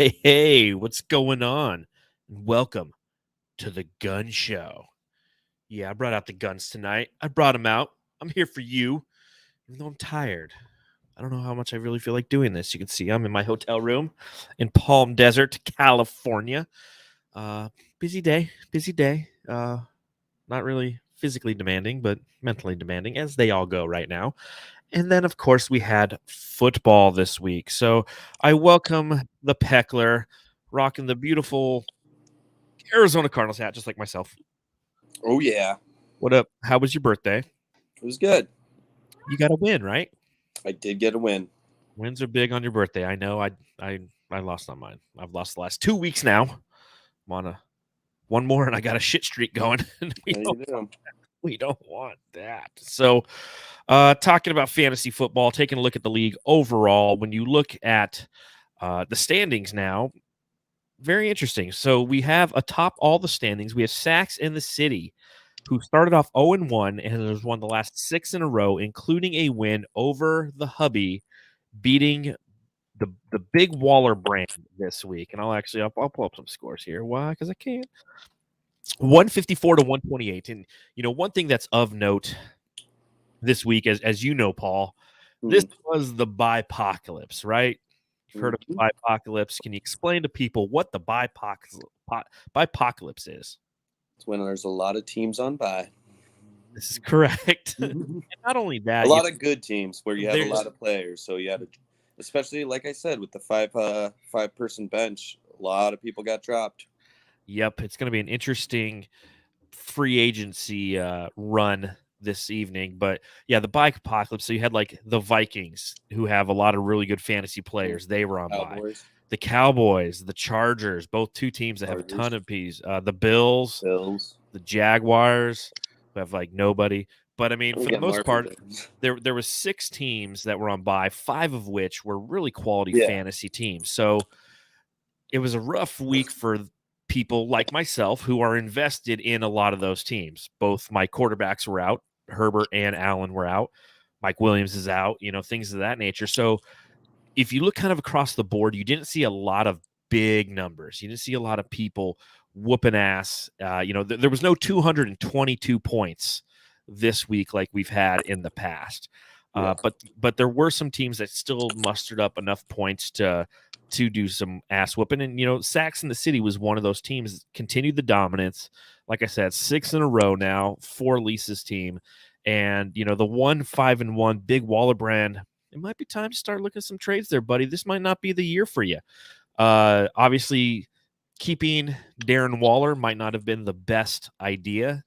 Hey, what's going on? Welcome to the gun show. Yeah, I brought out the guns tonight. I brought them out. I'm here for you, even though I'm tired. I don't know how much I really feel like doing this. You can see I'm in my hotel room in Palm Desert, California. Uh, busy day, busy day. Not really physically demanding, but mentally demanding, as they all go right now. And then, of course, we had football this week. So I welcome the Peckler, rocking the beautiful Arizona Cardinals hat, just like myself. Oh, yeah. What up? How was your birthday? It was good. You got a win, right? I did get a win. Wins are big on your birthday. I know. I lost on mine. I've lost the last 2 weeks now. I'm on one more, and I got a shit streak going. And we don't want that. So, talking about fantasy football, taking a look at the league overall. When you look at the standings now, very interesting. So we have atop all the standings, we have Sacks in the City, who started off 0-1 and has won the last 6 in a row, including a win over the Hubby, beating the big Waller brand this week. And I'll pull up some scores here. Why? Because I can. 154 to 128. And one thing that's of note this week, as you know, Paul, this was the Bye-pocalypse, right? You've heard of the Bye-pocalypse. Can you explain to people what the Bye-pocalypse is? It's when there's a lot of teams on bye. This is correct. And not only that, a lot of good teams where you have a lot of players. So you had to, especially like I said, with the five-person bench, a lot of people got dropped. Yep, it's going to be an interesting free agency run this evening. But yeah, the Bye-pocalypse. So you had like the Vikings, who have a lot of really good fantasy players. They were on bye. The Cowboys, the Chargers, both two teams that have a ton of peas. The Bills, the Jaguars, who have like nobody. But I mean, for the most part, there was 6 teams that were on bye, 5 of which were really quality fantasy teams. So it was a rough week for people like myself who are invested in a lot of those teams. Both my quarterbacks were out. Herbert and Allen were out. Mike Williams is out, things of that nature. So if you look kind of across the board, you didn't see a lot of big numbers. You didn't see a lot of people whooping ass. There was no 222 points this week like we've had in the past. But there were some teams that still mustered up enough points to do some ass whooping. And, Sacks in the City was one of those teams that continued the dominance. Like I said, 6 in a row now for Lisa's team. And, the 5-1 big Waller brand, it might be time to start looking at some trades there, buddy. This might not be the year for you. Obviously, keeping Darren Waller might not have been the best idea.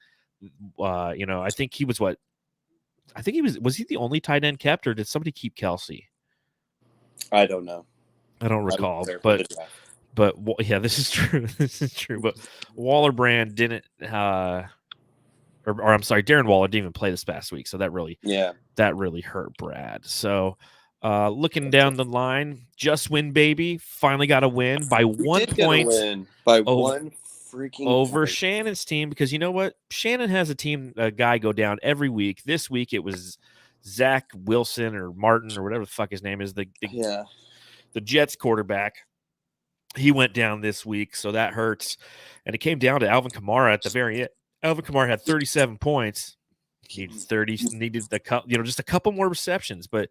I think he was was he the only tight end kept, or did somebody keep Kelsey? I don't know. I don't recall, but yeah, this is true. This is true. But Waller brand didn't, or I'm sorry, Darren Waller didn't even play this past week, so that really hurt Brad. So looking down the line, just win, baby. Finally got a win by 1 point. By one freaking over point. Shannon's team, because you know what? Shannon has a guy go down every week. This week it was Zach Wilson or Martin or whatever the fuck his name is. The Jets quarterback. He went down this week, so that hurts. And it came down to Alvin Kamara at the very end. Alvin Kamara had 37 points. Needed 30. Needed just a couple more receptions. But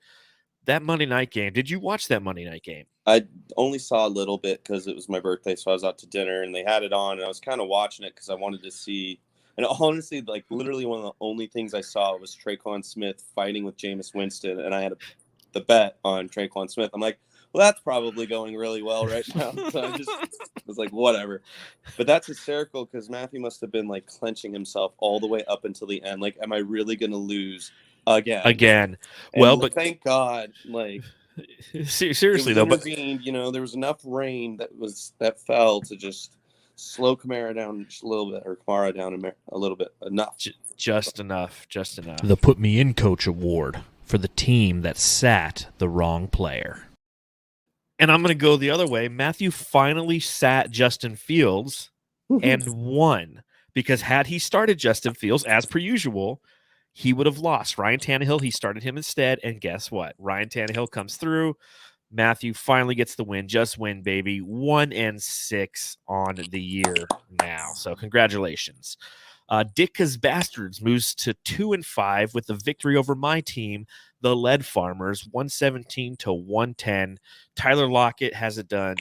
that Monday night game. Did you watch that Monday night game? I only saw a little bit because it was my birthday, so I was out to dinner and they had it on, and I was kind of watching it because I wanted to see. And honestly, like literally one of the only things I saw was Traquan Smith fighting with Jameis Winston, and I had the bet on Traquan Smith. I'm like, well, that's probably going really well right now. So I just was like, whatever. But that's hysterical because Matthew must have been like clenching himself all the way up until the end. Like, am I really going to lose again? Well, but thank God, like seriously though, but there was enough rain that fell to just slow Kamara down just a little bit, or Kamara down a little bit, enough. Just enough. The Put Me In Coach Award for the team that sat the wrong player. And I'm going to go the other way. Matthew finally sat Justin Fields and won, because had he started Justin Fields, as per usual, he would have lost. Ryan Tannehill, he started him instead, and guess what? Ryan Tannehill comes through, Matthew finally gets the win. Just win, baby. 1-6 on the year now. So congratulations. Ditka's Bastards moves to 2-5 with a victory over my team, the Lead Farmers, 117-110. Tyler Lockett has it done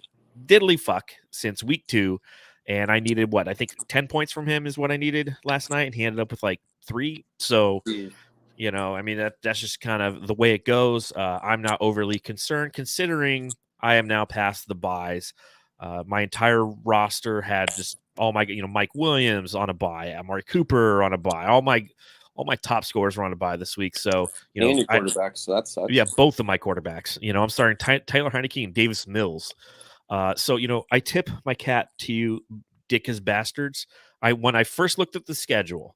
diddly fuck since week 2. And I needed what? I think 10 points from him is what I needed last night. And he ended up with like 3. So, I mean, that's just kind of the way it goes. I'm not overly concerned considering I am now past the buys. My entire roster had just all my, Mike Williams on a bye, Amari Cooper on a bye. All my top scorers were on a bye this week. So, and your quarterbacks, so that sucks. Yeah, both of my quarterbacks. I'm starting Tyler Heineke and Davis Mills. So, I tip my cap to you, Ditka's Bastards. When I first looked at the schedule,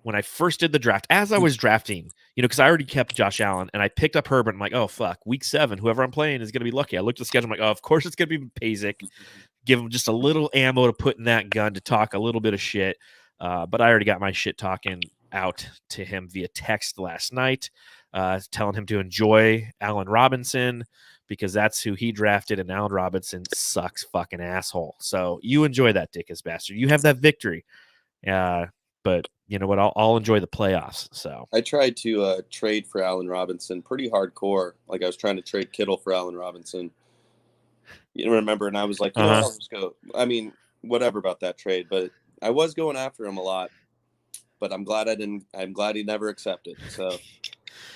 when I first did the draft, as I was drafting, because I already kept Josh Allen and I picked up Herbert. I'm like, oh, fuck, week 7, whoever I'm playing is going to be lucky. I looked at the schedule. I'm like, oh, of course it's going to be Pazik. Give him just a little ammo to put in that gun to talk a little bit of shit. But I already got my shit talking out to him via text last night, telling him to enjoy Allen Robinson because that's who he drafted, and Allen Robinson sucks fucking asshole. So you enjoy that, Dickus bastard. You have that victory. But you know what? I'll enjoy the playoffs. So I tried to trade for Allen Robinson pretty hardcore. Like I was trying to trade Kittle for Allen Robinson. You remember? And I was like, I'll just go. I mean, whatever about that trade, but I was going after him a lot. But I'm glad I didn't. I'm glad he never accepted. So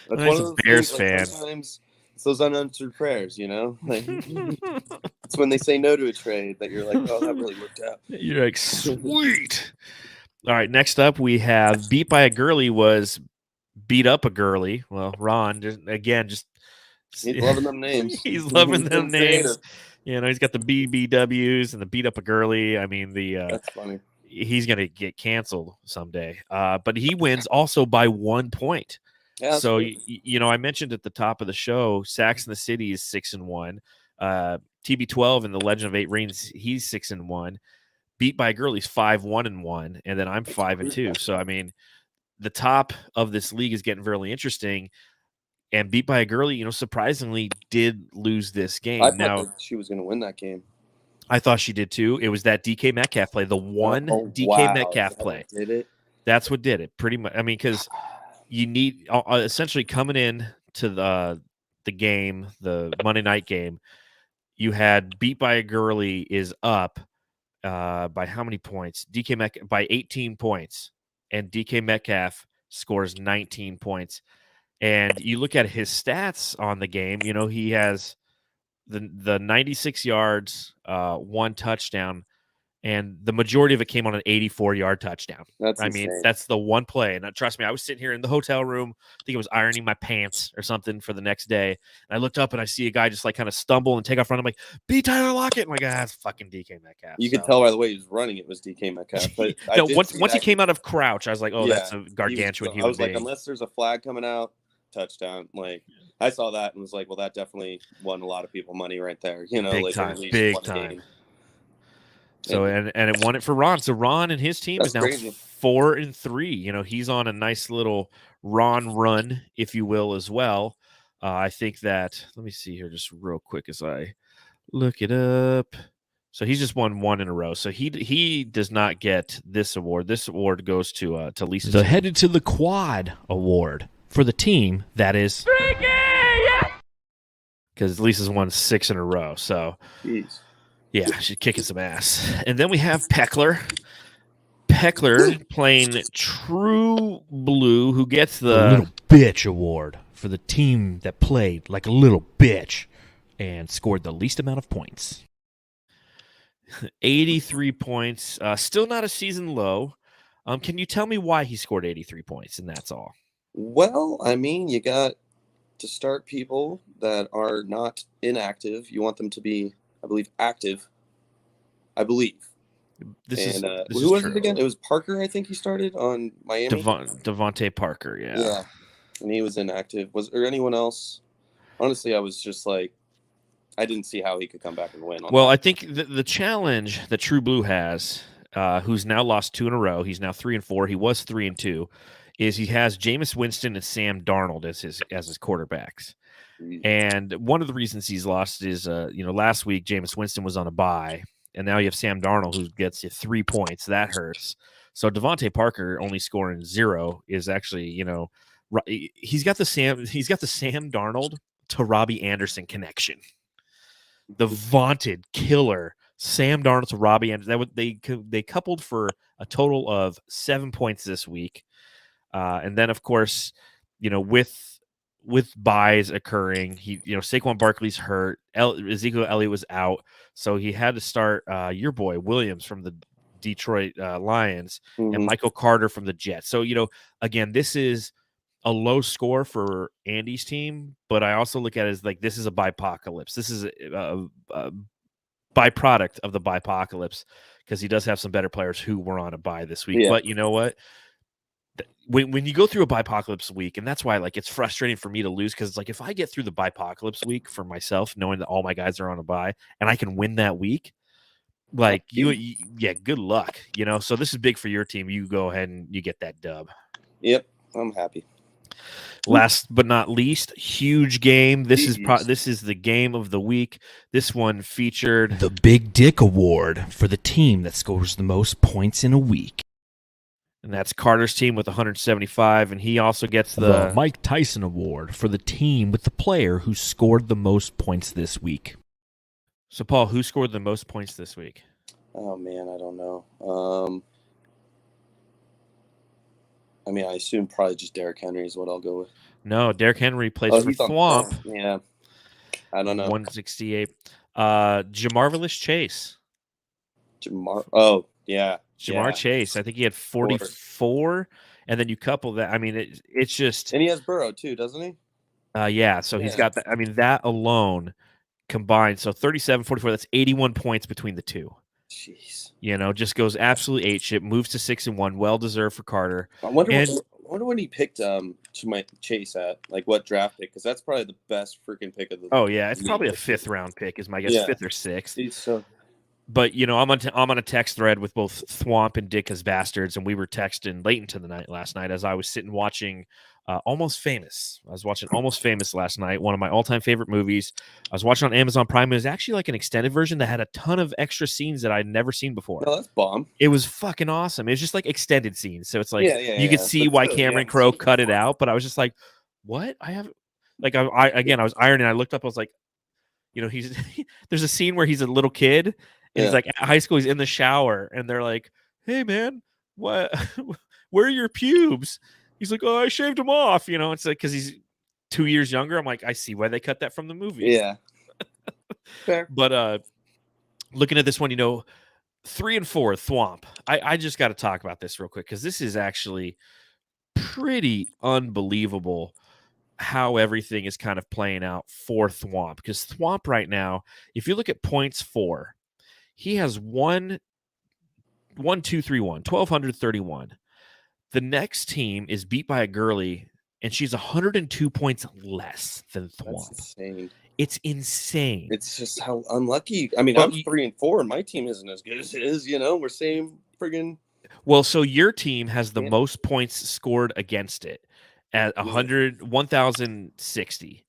that's one of those Bears things, like, sometimes it's those unanswered prayers, Like, it's when they say no to a trade that you're like, oh, that really worked out. You're like, sweet. All right, next up we have Beat by a Girly was Beat Up a Girly. Well, Ron, just he's loving them names. He's loving them names. He's got the BBWs and the Beat Up a Girly. I mean, that's funny. He's gonna get canceled someday. But he wins also by 1 point. Yeah, so I mentioned at the top of the show, Sax in the City is 6-1. TB12 and the Legend of 8 Rings, he's 6-1. Beat by a Girl, he's 5-1-1, and then I'm 5-2. So I mean, the top of this league is getting really interesting. And Beat by a Girl, surprisingly did lose this game. I thought she was going to win that game. I thought she did too. It was that DK Metcalf play, the one DK Metcalf play. Did it? That's what did it, pretty much. I mean, because you need essentially coming in to the game, the Monday night game, you had Beat by a Girly is up by how many points? DK Metcalf by 18 points, and DK Metcalf scores 19 points. And you look at his stats on the game, he has the 96 yards, 1 touchdown, and the majority of it came on an 84-yard touchdown. That's insane. That's the one play. And trust me, I was sitting here in the hotel room. I think I was ironing my pants or something for the next day. And I looked up and I see a guy just like kind of stumble and take off running. I'm like, beat Tyler Lockett. I'm like, that's fucking DK Metcalf. You could tell by the way he was running, it was DK Metcalf. But no, once he came out of crouch, I was like, oh, that's a gargantuan human being. I was like, unless there's a flag coming out, touchdown. Like, I saw that and was like, well, that definitely won a lot of people money right there. Big time. So and it won it for Ron. So Ron and his team is now crazy. 4-3. He's on a nice little Ron run, if you will, as well. I think that. Let me see here, just real quick as I look it up. So he's just won 1 in a row. So he does not get this award. This award goes to Lisa. The Headed to the Quad award for the team that is because Lisa's won 6 in a row. So. Jeez. Yeah, she's kicking some ass. And then we have Peckler. Peckler playing True Blue, who gets the Little Bitch award for the team that played like a little bitch and scored the least amount of points. 83 points. Still not a season low. Can you tell me why he scored 83 points, and that's all? Well, I mean, you got to start people that are not inactive. You want them to be, I believe, active. I believe. This who was it again? It was Parker, I think he started on Miami. Devontae Parker, yeah. Yeah, and he was inactive. Was there anyone else? Honestly, I was just like, I didn't see how he could come back and win. Well, I think the challenge that True Blue has, who's now lost 2 in a row, he's now 3-4. He was 3-2. is he has Jameis Winston and Sam Darnold as his quarterbacks. And one of the reasons he's lost is, last week Jameis Winston was on a bye, and now you have Sam Darnold who gets you 3 points. That hurts. So Devontae Parker only scoring 0 is actually, he's got the Sam Darnold to Robbie Anderson connection. The vaunted killer Sam Darnold to Robbie Anderson. They coupled for a total of 7 points this week. And then, of course, with buys occurring, Saquon Barkley's hurt. Ezekiel Elliott was out, so he had to start your boy Williams from the Detroit Lions and Michael Carter from the Jets. So, again, this is a low score for Andy's team, but I also look at it as like this is a bye-pocalypse. This is a byproduct of the bye-pocalypse because he does have some better players who were on a bye this week. Yeah. But you know what? When you go through a bye-pocalypse week, and that's why it's frustrating for me to lose, because it's like if I get through the bye-pocalypse week for myself, knowing that all my guys are on a bye and I can win that week, good luck. So this is big for your team. You go ahead and you get that dub. Yep, I'm happy. Last but not least, huge game. This is the game of the week. This one featured the Big Dick Award for the team that scores the most points in a week. And that's Carter's team with 175, and he also gets the Mike Tyson Award for the team with the player who scored the most points this week. So, Paul, who scored the most points this week? Oh, man, I don't know. I assume probably just Derrick Henry is what I'll go with. No, Derrick Henry plays for Thwomp. Yeah, I don't know. 168. Jamarvelous Chase. Yeah. Jamar Chase. I think he had 44, and then you couple that. It's just. And he has Burrow too, doesn't he? Yeah. So he's got that. That alone combined. So 37, 44. That's 81 points between the two. Jeez. Just goes absolute 8-ship. Moves to 6-1. Well deserved for Carter. I wonder what he picked Chase at, like what draft pick, because that's probably the best freaking pick of the. Oh yeah, it's probably a 5th round pick is my guess, 5th or 6th. He's so. But I'm on a text thread with both Thwomp and Dick as Bastards, and we were texting late into the night last night as I was sitting watching Almost Famous. I was watching Almost Famous last night, one of my all-time favorite movies. I was watching on Amazon Prime. It was actually like an extended version that had a ton of extra scenes that I'd never seen before. Oh, that's bomb. It was fucking awesome. It was just like extended scenes, so it's like you could see why Cameron Crowe cut it out. But I was just like, what? I was ironing. I looked up. I was like, there's a scene where he's a little kid. And he's like at high school, he's in the shower, and they're like, "Hey man, what? Where are your pubes?" He's like, "Oh, I shaved them off." It's like because he's 2 years younger. I'm like, I see why they cut that from the movie. Yeah. Fair. But looking at this one, 3 and 4, Thwomp. I just got to talk about this real quick because this is actually pretty unbelievable how everything is kind of playing out for Thwomp. Because Thwomp right now, if you look at points for, he has 1,231. The next team is beat by a girly, and she's 102 points less than Thwomp. That's insane. It's insane. It's just how unlucky. I'm 3 and 4, and my team isn't as good as his. We're same friggin'. Well, so your team has the most points scored against it at 1,060.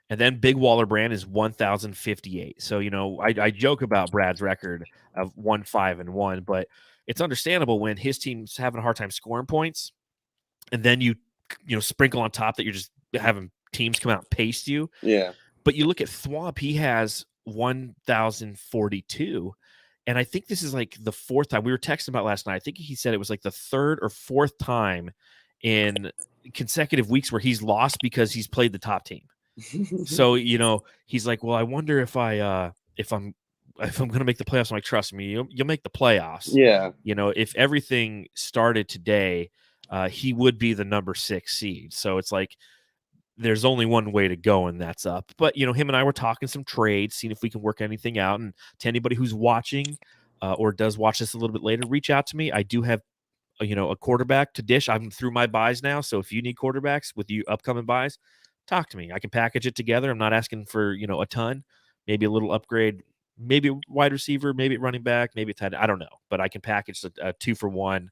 And then Big Waller Brand is 1,058. So, I joke about Brad's record of 1-5-1, but it's understandable when his team's having a hard time scoring points. And then you sprinkle on top that you're just having teams come out and paste you. Yeah. But you look at Thwomp, he has 1,042. And I think this is like the 4th time we were texting about last night. I think he said it was like the 3rd or 4th time in consecutive weeks where he's lost because he's played the top team. So he's like, well, I wonder if I'm going to make the playoffs. I'm like, trust me, you'll make the playoffs. Yeah. If everything started today, he would be the number 6 seed. So it's like there's only one way to go, and that's up. But him and I were talking some trades, seeing if we can work anything out. And to anybody who's watching or does watch this a little bit later, reach out to me. I do have a quarterback to dish. I'm through my buys now, so if you need quarterbacks with you upcoming buys, talk to me. I can package it together. I'm not asking for, a ton, maybe a little upgrade, maybe a wide receiver, maybe a running back, maybe a tight end. I don't know, but I can package a 2-for-1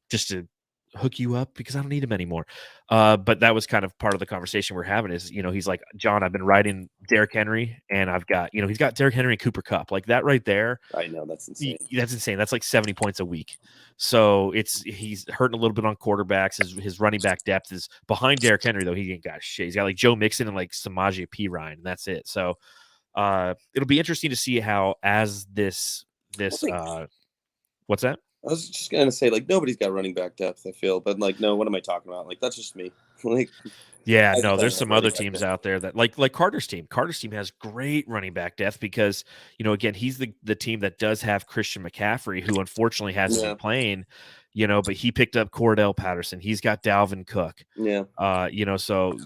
just to hook you up because I don't need him anymore. But that was kind of part of the conversation we're having is, he's like, John, I've been riding Derrick Henry and I've got, he's got Derrick Henry and Cooper Kupp. Like that right there. I know, that's insane. That's insane. That's like 70 points a week. So he's hurting a little bit on quarterbacks. His running back depth is behind Derrick Henry, though. He ain't got shit. He's got like Joe Mixon and like Samaje Perine, and that's it. So it'll be interesting to see how as this what's that? I was just gonna say, like, nobody's got running back depth, I feel, but like, no, what am I talking about? Like, that's just me. Like, yeah, no, there's some other teams out there that like Carter's team. Carter's team has great running back depth because, again, he's the team that does have Christian McCaffrey, who unfortunately hasn't been playing, but he picked up Cordell Patterson. He's got Dalvin Cook. Yeah. So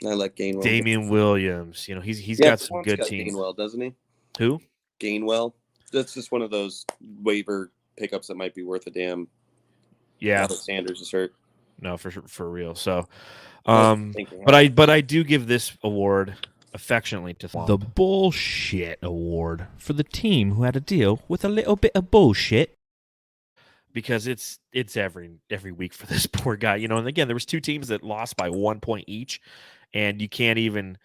I like Gainwell. Damian Williams, he's got some good teams. Gainwell, doesn't he? Who? Gainwell. That's just one of those waiver pickups that might be worth a damn. Yeah. Sanders is hurt. No, for real. So, but I do give this award affectionately to the bullshit award for the team who had to deal with a little bit of bullshit. Because it's every week for this poor guy, and again, there was two teams that lost by 1 point each, and you can't even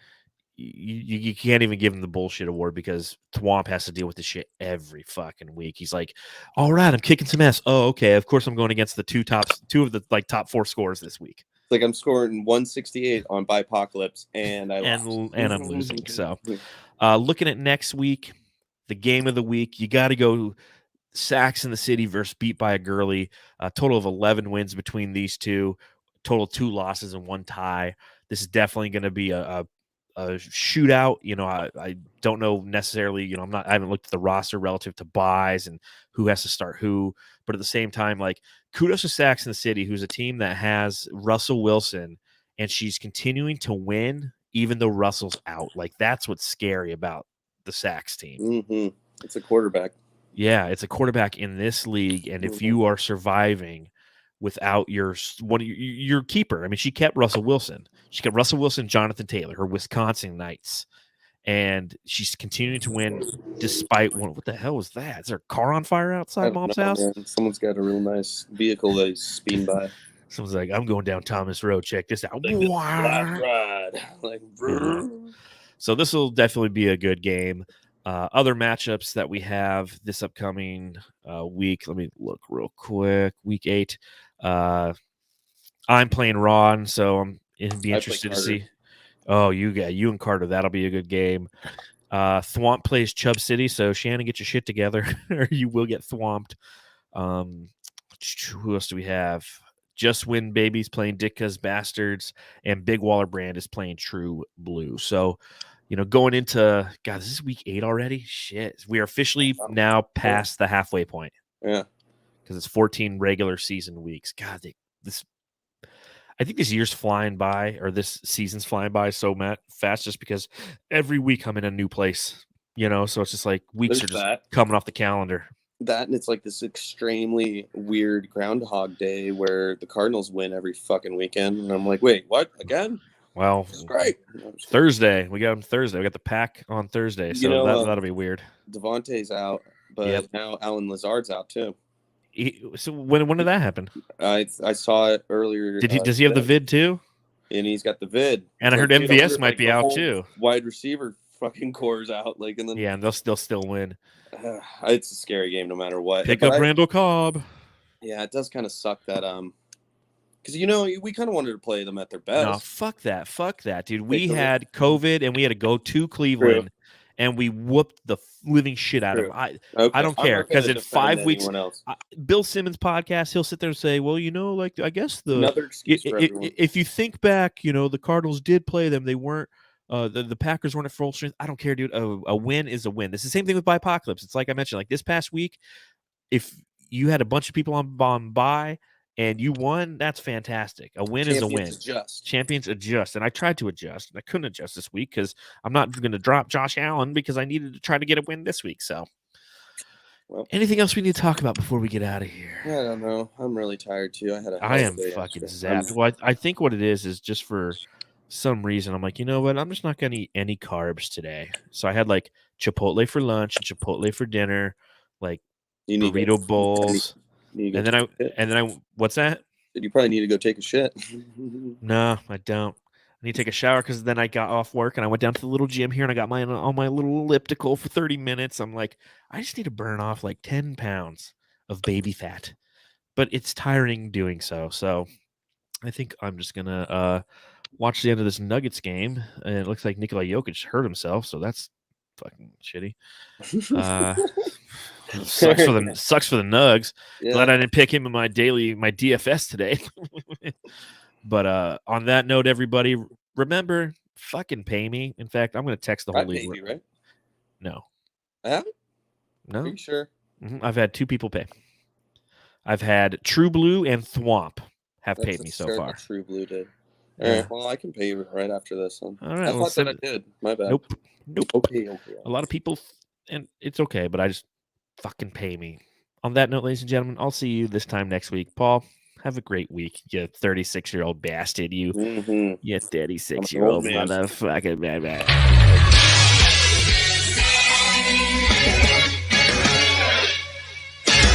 give him the bullshit award because Thwomp has to deal with this shit every fucking week. He's like, all right, I'm kicking some ass. Oh, okay. Of course I'm going against the two of the like top four scores this week. It's like I'm scoring 168 on Bye-pocalypse and and I'm losing. So looking at next week, the game of the week, you got to go Sacks in the City versus Beat by a Girly. A total of 11 wins between these two. Total 2 losses and 1 tie. This is definitely going to be a shootout. I don't know necessarily, I haven't looked at the roster relative to buys and who has to start who, but at the same time, like, kudos to Sacks in the City, who's a team that has Russell Wilson and she's continuing to win even though Russell's out. Like, that's what's scary about the Sacks team. Mm-hmm. It's a quarterback. Yeah, it's a quarterback in this league, and if you are surviving without your keeper, I mean, she kept Russell Wilson. She kept Russell Wilson, Jonathan Taylor, her Wisconsin Knights, and she's continuing to win despite what the hell was that? Is there a car on fire outside Mom's house? Man. Someone's got a real nice vehicle that's speeding by. Someone's like, I'm going down Thomas Road. Check this out. Like this black ride. Like, so this will definitely be a good game. Other matchups that we have this upcoming week. Let me look real quick. Week 8. I'm playing Ron, so I'm be interested to see. Oh, you and Carter. That'll be a good game. Thwomp plays Chubb City, so Shannon, get your shit together, or you will get thwomped. Who else do we have? Just Win Babies playing Ditka's Bastards, and Big Waller Brand is playing True Blue. So, going into, God, this is week 8 already? Shit. We are officially now past the halfway point. Yeah. Because it's 14 regular season weeks. God, I think this year's flying by, or this season's flying by so fast just because every week I'm in a new place, so it's just like weeks are just coming off the calendar. That, and it's like this extremely weird Groundhog Day where the Cardinals win every fucking weekend. And I'm like, wait, what? Again? Well, it's great. Thursday. We got them Thursday. We got the Pack on Thursday. So that'll be weird. Devontae's out, but now Alan Lazard's out too. So when did that happen? I saw it earlier. Does he have the vid too? And he's got the vid. And I heard MVS might be out too. Wide receiver fucking core's out. Like, and then and they'll still win. It's a scary game no matter what. Pick up Randall Cobb. Yeah, it does kind of suck that because we kind of wanted to play them at their best. No, fuck that, dude. We had COVID and we had to go to Cleveland. And we whooped the living shit out of him. I don't care because in 5 weeks, Bill Simmons' podcast, he'll sit there and say, "Well, I guess another excuse for everyone. If you think back, the Cardinals did play them. They weren't the Packers weren't at full strength. I don't care, dude. A win is a win. It's the same thing with Bye-pocalypse. It's like I mentioned, like this past week, if you had a bunch of people on bye and you won, that's fantastic. A win is a win. Champions adjust. And I tried to adjust, and I couldn't adjust this week because I'm not going to drop Josh Allen because I needed to try to get a win this week. So, anything else we need to talk about before we get out of here? I don't know. I'm really tired too. I am fucking zapped. Well, I think what it is just for some reason, I'm like, you know what? I'm just not going to eat any carbs today. So I had like Chipotle for lunch and Chipotle for dinner, like burrito bowls. And then I what's that? You probably need to go take a shit. No, I don't. I need to take a shower because then I got off work and I went down to the little gym here and I got on my little elliptical for 30 minutes. I'm like, I just need to burn off like 10 pounds of baby fat, but it's tiring doing so. So I think I'm just gonna watch the end of this Nuggets game, and it looks like Nikola Jokic hurt himself, so that's fucking shitty. Sucks for the Nugs. Yeah. Glad I didn't pick him in my DFS today. But on that note, everybody, remember, fucking pay me. In fact, I'm gonna text the whole I league. paid you, right? No, I haven't. no. Are you sure? I've had 2 people pay. I've had True Blue and Thwomp have paid me so far. True Blue did. All Yeah. right. Well, I can pay you right after this one. All right. I well, thought that I did. My bad. Nope. Okay. A lot of people, and it's okay, but I just fucking pay me. On that note, ladies and gentlemen, I'll see you this time next week. Paul, have a great week, you 36-year-old bastard. You 36-year-old man. motherfucker.